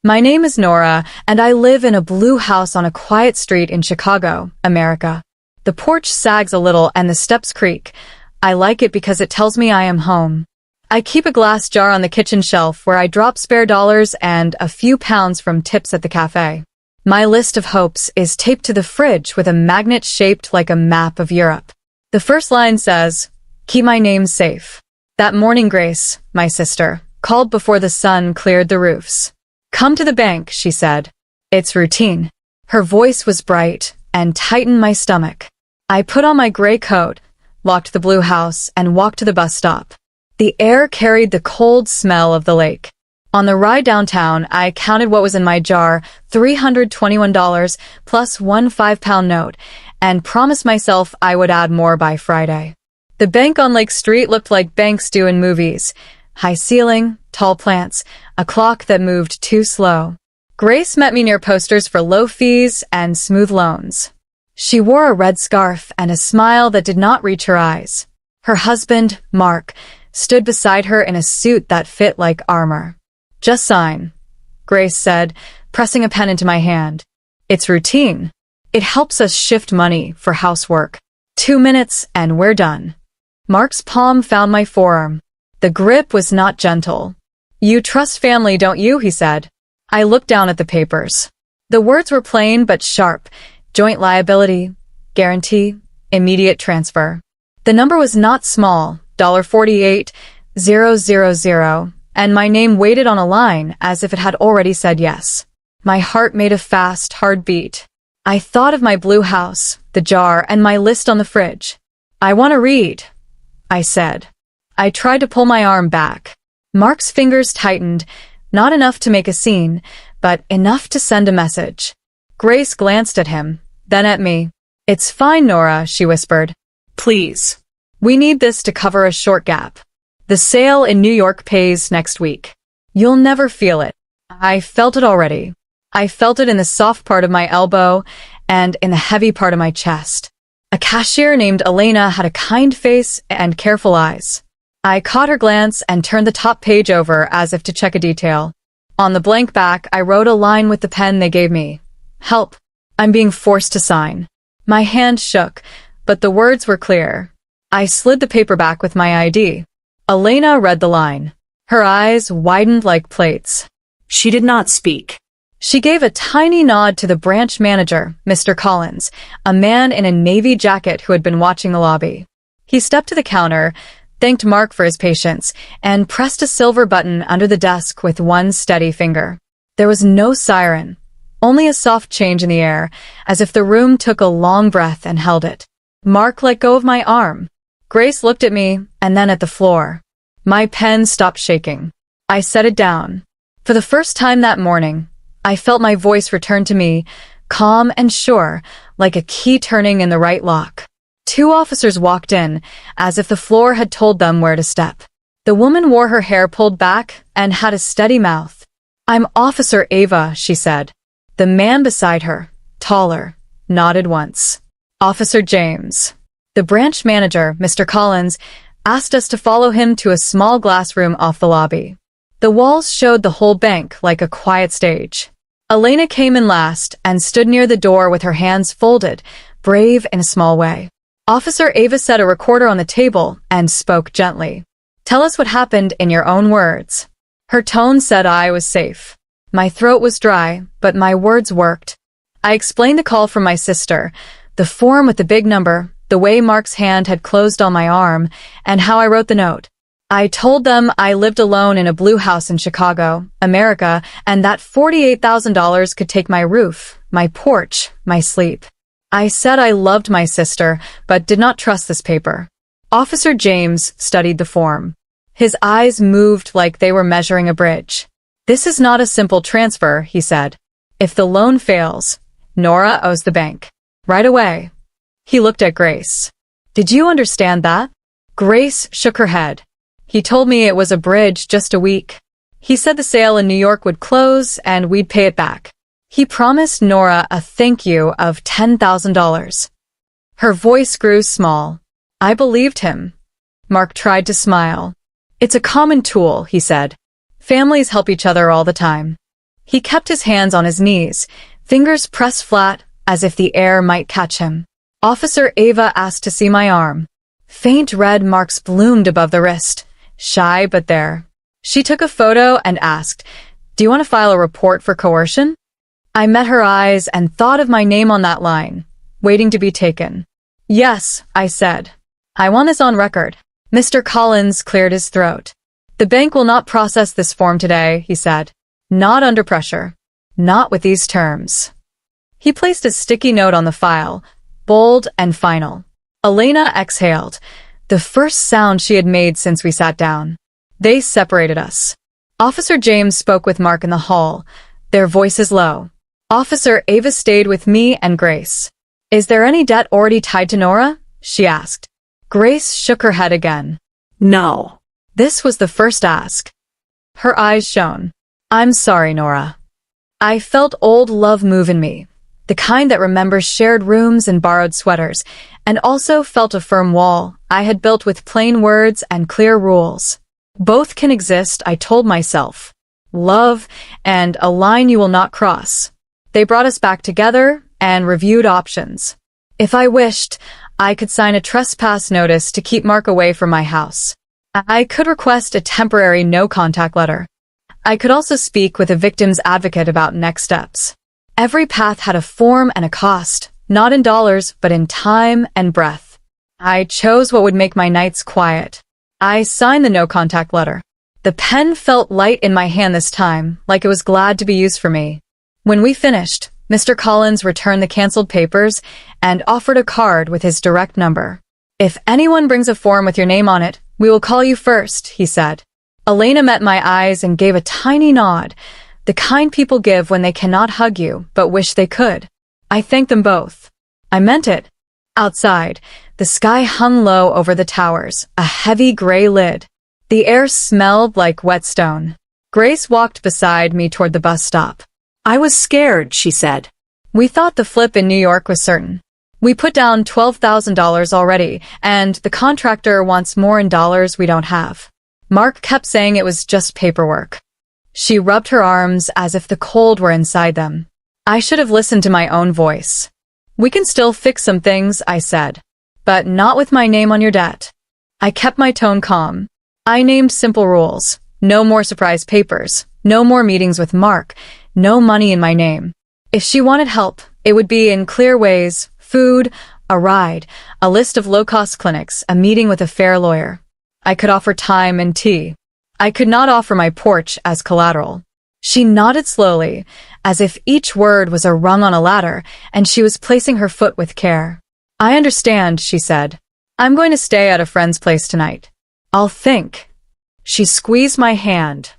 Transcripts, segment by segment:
My name is Nora, and I live in a blue house on a quiet street in Chicago, America. The porch sags a little and the steps creak. I like it because it tells me I am home. I keep a glass jar on the kitchen shelf where I drop spare dollars and a few pounds from tips at the cafe. My list of hopes is taped to the fridge with a magnet shaped like a map of Europe. The first line says, "Keep my name safe." That morning Grace, my sister, called before the sun cleared the roofs. "Come to the bank," she said. "It's routine." Her voice was bright and tightened my stomach. I put on my gray coat, locked the blue house, and walked to the bus stop. The air carried the cold smell of the lake. On the ride downtown, I counted what was in my jar, $321 plus one 5-pound note, and promised myself I would add more by Friday. The bank on Lake Street looked like banks do in movies. High ceiling, tall plants, a clock that moved too slow. Grace met me near posters for low fees and smooth loans. She wore a red scarf and a smile that did not reach her eyes. Her husband, Mark, stood beside her in a suit that fit like armor. "Just sign," Grace said, pressing a pen into my hand. "It's routine. It helps us shift money for housework. 2 minutes and we're done." Mark's palm found my forearm. The grip was not gentle. "You trust family, don't you?" he said. I looked down at the papers. The words were plain but sharp. Joint liability, guarantee, immediate transfer. The number was not small, $48,000, and my name waited on a line as if it had already said yes. My heart made a fast, hard beat. I thought of my blue house, the jar, and my list on the fridge. "I want to read," I said. I tried to pull my arm back. Mark's fingers tightened, not enough to make a scene, but enough to send a message. Grace glanced at him, then at me. "It's fine, Nora," she whispered. "Please. We need this to cover a short gap. The sale in New York pays next week. You'll never feel it." I felt it already. I felt it in the soft part of my elbow and in the heavy part of my chest. A cashier named Elena had a kind face and careful eyes. I caught her glance and turned the top page over as if to check a detail. On the blank back, I wrote a line with the pen they gave me. "Help. I'm being forced to sign." My hand shook, but the words were clear. I slid the paper back with my ID. Elena read the line. Her eyes widened like plates. She did not speak. She gave a tiny nod to the branch manager, Mr. Collins, a man in a navy jacket who had been watching the lobby. He stepped to the counter, thanked Mark for his patience, and pressed a silver button under the desk with one steady finger. There was no siren, only a soft change in the air, as if the room took a long breath and held it. Mark let go of my arm. Grace looked at me, and then at the floor. My pen stopped shaking. I set it down. For the first time that morning, I felt my voice return to me, calm and sure, like a key turning in the right lock. 2 officers walked in, as if the floor had told them where to step. The woman wore her hair pulled back and had a steady mouth. "I'm Officer Ava," she said. The man beside her, taller, nodded once. "Officer James." The branch manager, Mr. Collins, asked us to follow him to a small glass room off the lobby. The walls showed the whole bank like a quiet stage. Elena came in last and stood near the door with her hands folded, brave in a small way. Officer Ava set a recorder on the table and spoke gently. "Tell us what happened in your own words." Her tone said I was safe. My throat was dry, but my words worked. I explained the call from my sister, the form with the big number, the way Mark's hand had closed on my arm, and how I wrote the note. I told them I lived alone in a blue house in Chicago, America, and that $48,000 could take my roof, my porch, my sleep. I said I loved my sister, but did not trust this paper. Officer James studied the form. His eyes moved like they were measuring a bridge. "This is not a simple transfer," he said. "If the loan fails, Nora owes the bank. Right away." He looked at Grace. "Did you understand that?" Grace shook her head. "He told me it was a bridge just a week. He said the sale in New York would close and we'd pay it back. He promised Nora a thank you of $10,000. Her voice grew small. I believed him. Mark tried to smile. "It's a common tool," he said. "Families help each other all the time." He kept his hands on his knees, fingers pressed flat as if the air might catch him. Officer Ava asked to see my arm. Faint red marks bloomed above the wrist. Shy, but there. She took a photo and asked, "Do you want to file a report for coercion?" I met her eyes and thought of my name on that line, waiting to be taken. "Yes," I said. "I want this on record." Mr. Collins cleared his throat. "The bank will not process this form today," he said. "Not under pressure. Not with these terms." He placed a sticky note on the file, bold and final. Elena exhaled, the first sound she had made since we sat down. They separated us. Officer James spoke with Mark in the hall, their voices low. Officer Ava stayed with me and Grace. "Is there any debt already tied to Nora?" she asked. Grace shook her head again. "No." This was the first ask. Her eyes shone. "I'm sorry, Nora." I felt old love move in me, the kind that remembers shared rooms and borrowed sweaters, and also felt a firm wall I had built with plain words and clear rules. Both can exist, I told myself. Love and a line you will not cross. They brought us back together and reviewed options. If I wished, I could sign a trespass notice to keep Mark away from my house. I could request a temporary no-contact letter. I could also speak with a victim's advocate about next steps. Every path had a form and a cost, not in dollars, but in time and breath. I chose what would make my nights quiet. I signed the no-contact letter. The pen felt light in my hand this time, like it was glad to be used for me. When we finished, Mr. Collins returned the canceled papers and offered a card with his direct number. "If anyone brings a form with your name on it, we will call you first," he said. Elena met my eyes and gave a tiny nod, the kind people give when they cannot hug you but wish they could. I thanked them both. I meant it. Outside, the sky hung low over the towers, a heavy gray lid. The air smelled like whetstone. Grace walked beside me toward the bus stop. "I was scared," she said. "We thought the flip in New York was certain. We put down $12,000 already, and the contractor wants more in dollars we don't have. Mark kept saying it was just paperwork." She rubbed her arms as if the cold were inside them. I should have listened to my own voice. "We can still fix some things," I said, "but not with my name on your debt." I kept my tone calm. I named simple rules. No more surprise papers. No more meetings with Mark. No money in my name. If she wanted help, it would be in clear ways: food, a ride, a list of low-cost clinics, a meeting with a fair lawyer. I could offer time and tea. I could not offer my porch as collateral. She nodded slowly, as if each word was a rung on a ladder, and she was placing her foot with care. "I understand," she said. "I'm going to stay at a friend's place tonight. I'll think." She squeezed my hand,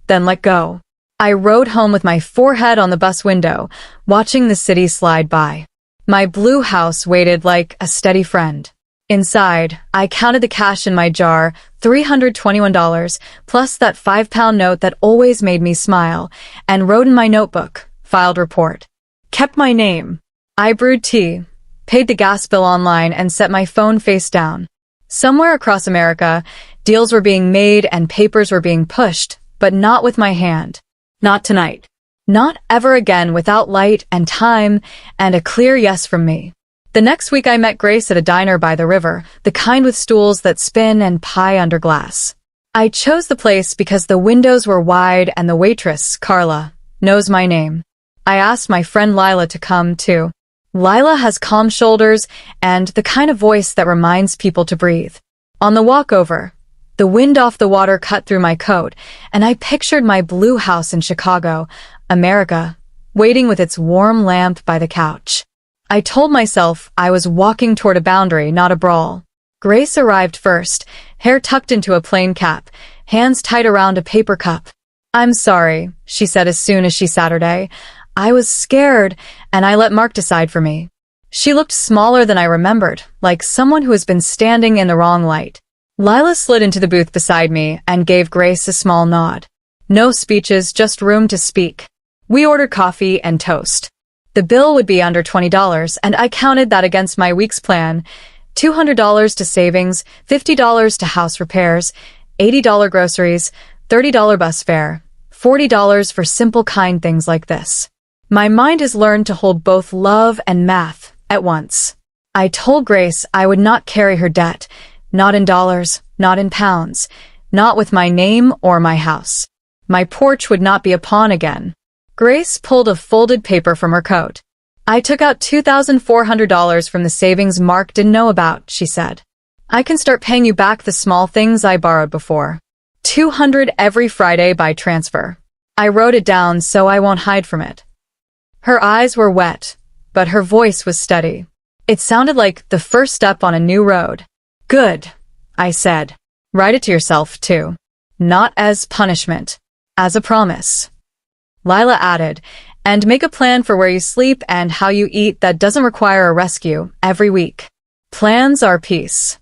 then let go. I rode home with my forehead on the bus window, watching the city slide by. My blue house waited like a steady friend. Inside, I counted the cash in my jar, $321, plus that £5 note that always made me smile, and wrote in my notebook, "Filed report." Kept my name. I brewed tea, paid the gas bill online, and set my phone face down. Somewhere across America, deals were being made and papers were being pushed, but not with my hand. Not tonight. Not ever again without light and time and a clear yes from me. The next week I met Grace at a diner by the river, the kind with stools that spin and pie under glass. I chose the place because the windows were wide and the waitress, Carla, knows my name. I asked my friend Lila to come too. Lila has calm shoulders and the kind of voice that reminds people to breathe. On the walk over, the wind off the water cut through my coat, and I pictured my blue house in Chicago, America, waiting with its warm lamp by the couch. I told myself I was walking toward a boundary, not a brawl. Grace arrived first, hair tucked into a plain cap, hands tight around a paper cup. "I'm sorry," she said as soon as she sat her day. "I was scared, and I let Mark decide for me." She looked smaller than I remembered, like someone who has been standing in the wrong light. Lila slid into the booth beside me and gave Grace a small nod. No speeches, just room to speak. We ordered coffee and toast. The bill would be under $20, and I counted that against my week's plan. $200 to savings, $50 to house repairs, $80 groceries, $30 bus fare, $40 for simple kind things like this. My mind has learned to hold both love and math at once. I told Grace I would not carry her debt, not in dollars, not in pounds, not with my name or my house. My porch would not be a pawn again. Grace pulled a folded paper from her coat. I took out $2,400 from the savings Mark didn't know about, she said. I can start paying you back the small things I borrowed before. $200 every Friday by transfer. I wrote it down so I won't hide from it. Her eyes were wet, but her voice was steady. It sounded like the first step on a new road. Good, I said. Write it to yourself, too. Not as punishment, as a promise. Lila added, and make a plan for where you sleep and how you eat that doesn't require a rescue every week. Plans are peace.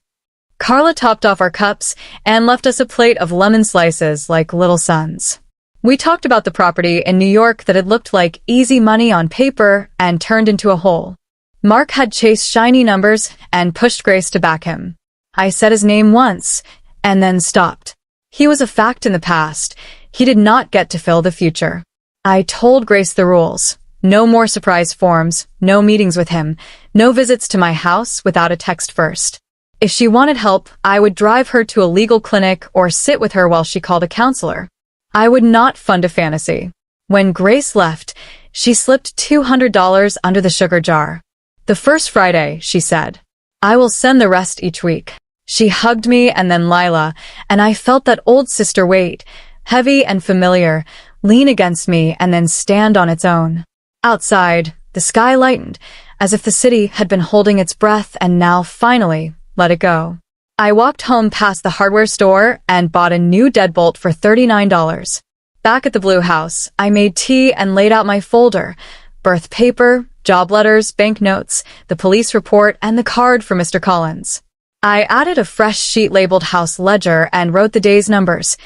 Carla topped off our cups and left us a plate of lemon slices like little sons. We talked about the property in New York that had looked like easy money on paper and turned into a hole. Mark had chased shiny numbers and pushed Grace to back him. I said his name once and then stopped. He was a fact in the past. He did not get to fill the future. I told Grace the rules. No more surprise forms, no meetings with him, no visits to my house without a text first. If she wanted help, I would drive her to a legal clinic or sit with her while she called a counselor. I would not fund a fantasy. When Grace left, she slipped $200 under the sugar jar. The first Friday, she said. I will send the rest each week. She hugged me and then Lila, and I felt that old sister weight, heavy and familiar, lean against me and then stand on its own. Outside, the sky lightened, as if the city had been holding its breath and now finally let it go. I walked home past the hardware store and bought a new deadbolt for $39. Back at the Blue House, I made tea and laid out my folder, birth paper, job letters, banknotes, the police report, and the card for Mr. Collins. I added a fresh sheet labeled House Ledger and wrote the day's numbers.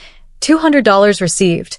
$200 received,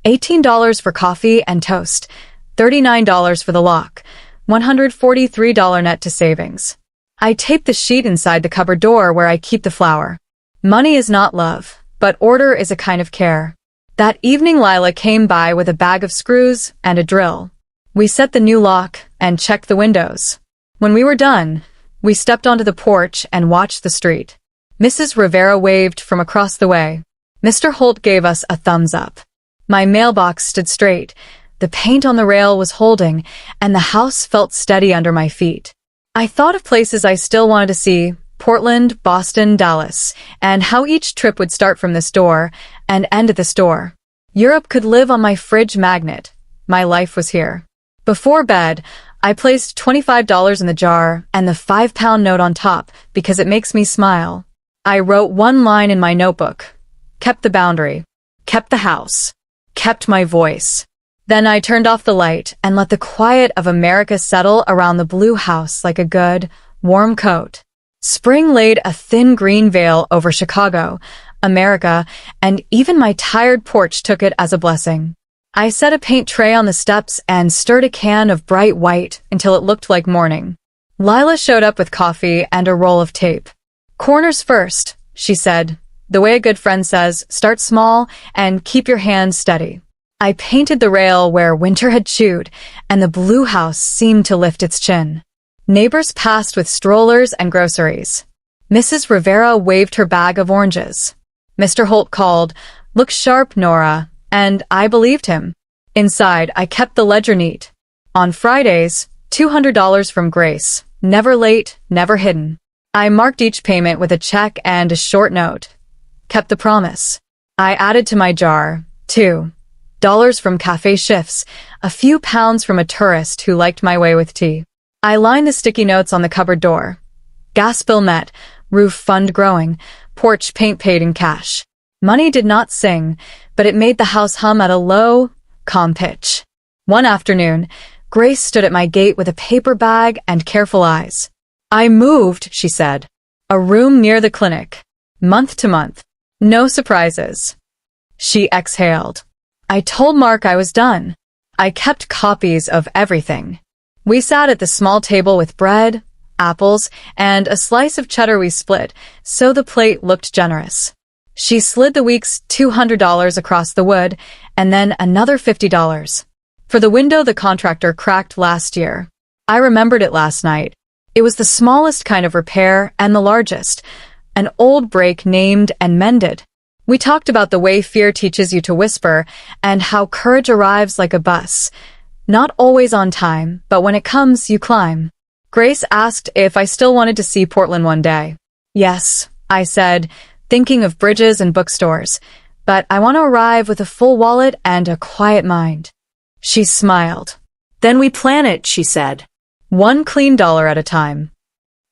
$18 for coffee and toast, $39 for the lock, $143 net to savings. I taped the sheet inside the cupboard door where I keep the flour. Money is not love, but order is a kind of care. That evening Lila came by with a bag of screws and a drill. We set the new lock and checked the windows. When we were done, we stepped onto the porch and watched the street. Mrs. Rivera waved from across the way. Mr. Holt gave us a thumbs up. My mailbox stood straight, the paint on the rail was holding, and the house felt steady under my feet. I thought of places I still wanted to see, Portland, Boston, Dallas, and how each trip would start from this door and end at this door. Europe could live on my fridge magnet. My life was here. Before bed, I placed $25 in the jar and the 5-pound note on top because it makes me smile. I wrote one line in my notebook. Kept the boundary. Kept the house. Kept my voice. Then I turned off the light and let the quiet of America settle around the Blue House like a good, warm coat. Spring laid a thin green veil over Chicago, America, and even my tired porch took it as a blessing. I set a paint tray on the steps and stirred a can of bright white until it looked like morning. Lila showed up with coffee and a roll of tape. Corners first, she said. The way a good friend says, start small and keep your hand steady. I painted the rail where winter had chewed, and the Blue House seemed to lift its chin. Neighbors passed with strollers and groceries. Mrs. Rivera waved her bag of oranges. Mr. Holt called, "Look sharp, Nora," and I believed him. Inside, I kept the ledger neat. On Fridays, $200 from Grace, never late, never hidden. I marked each payment with a check and a short note. Kept the promise. I added to my jar, $2 from cafe shifts, a few pounds from a tourist who liked my way with tea. I lined the sticky notes on the cupboard door. Gas bill met, roof fund growing, porch paint paid in cash. Money did not sing, but it made the house hum at a low, calm pitch. One afternoon, Grace stood at my gate with a paper bag and careful eyes. I moved, she said. A room near the clinic. Month to month. No surprises. She exhaled. I told Mark I was done. I kept copies of everything. We sat at the small table with bread, apples, and a slice of cheddar we split, so the plate looked generous. She slid the week's $200 across the wood, and then another $50. For the window the contractor cracked last year. I remembered it last night. It was the smallest kind of repair and the largest, an old break named and mended. We talked about the way fear teaches you to whisper and how courage arrives like a bus. Not always on time, but when it comes, you climb. Grace asked if I still wanted to see Portland one day. Yes, I said, thinking of bridges and bookstores, but I want to arrive with a full wallet and a quiet mind. She smiled. Then we plan it, she said. One clean dollar at a time.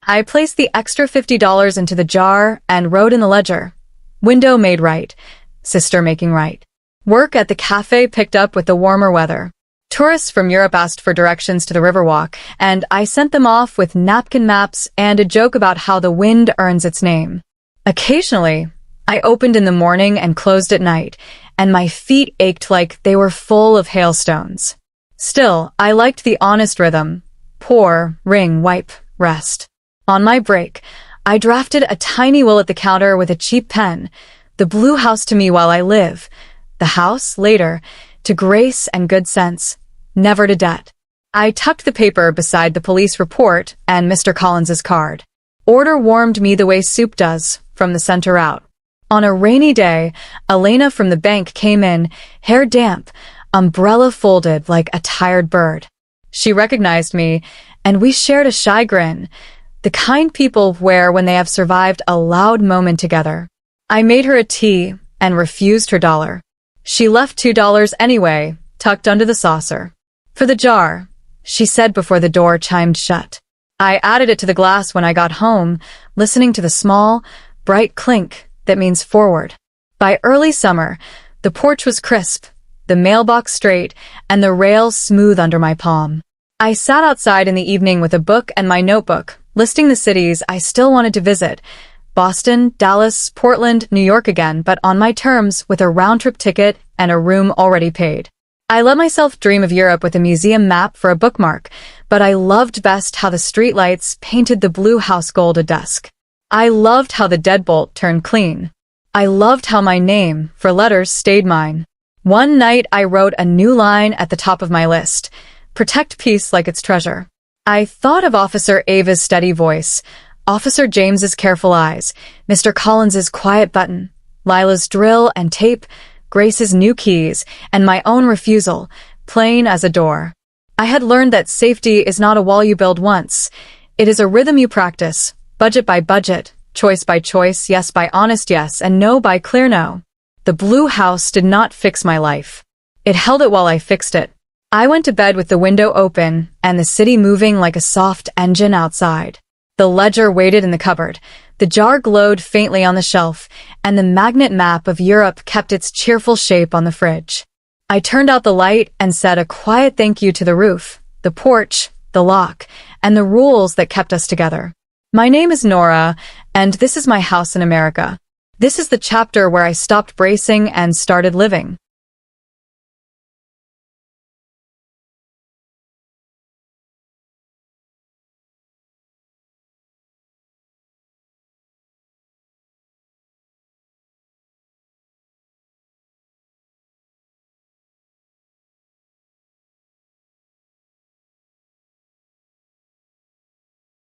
I placed the extra $50 into the jar and wrote in the ledger. Window made right. Sister making right. Work at the cafe picked up with the warmer weather. Tourists from Europe asked for directions to the Riverwalk, and I sent them off with napkin maps and a joke about how the wind earns its name. Occasionally, I opened in the morning and closed at night, and my feet ached like they were full of hailstones. Still, I liked the honest rhythm. Pour, ring, wipe, rest. On my break, I drafted a tiny will at the counter with a cheap pen. The blue house to me while I live. The house, later, to grace and good sense. Never to debt. I tucked the paper beside the police report and Mr. Collins's card. Order warmed me the way soup does, from the center out. On a rainy day, Elena from the bank came in, hair damp, umbrella folded like a tired bird. She recognized me, and we shared a shy grin, the kind people wear when they have survived a loud moment together. I made her a tea and refused her dollar. She left $2 anyway, tucked under the saucer. For the jar, she said before the door chimed shut. I added it to the glass when I got home, listening to the small, bright clink that means forward. By early summer, the porch was crisp, the mailbox straight, and the rails smooth under my palm. I sat outside in the evening with a book and my notebook, listing the cities I still wanted to visit. Boston, Dallas, Portland, New York again, but on my terms with a round-trip ticket and a room already paid. I let myself dream of Europe with a museum map for a bookmark, but I loved best how the streetlights painted the blue house gold at dusk. I loved how the deadbolt turned clean. I loved how my name, for letters, stayed mine. One night I wrote a new line at the top of my list. Protect peace like its treasure. I thought of Officer Ava's steady voice, Officer James's careful eyes, Mr. Collins's quiet button, Lila's drill and tape, Grace's new keys, and my own refusal, plain as a door. I had learned that safety is not a wall you build once. It is a rhythm you practice, budget by budget, choice by choice, yes by honest yes, and no by clear no. The blue house did not fix my life. It held it while I fixed it. I went to bed with the window open and the city moving like a soft engine outside. The ledger waited in the cupboard. The jar glowed faintly on the shelf, and the magnet map of Europe kept its cheerful shape on the fridge. I turned out the light and said a quiet thank you to the roof, the porch, the lock, and the rules that kept us together. My name is Nora, and this is my house in America. This is the chapter where I stopped bracing and started living.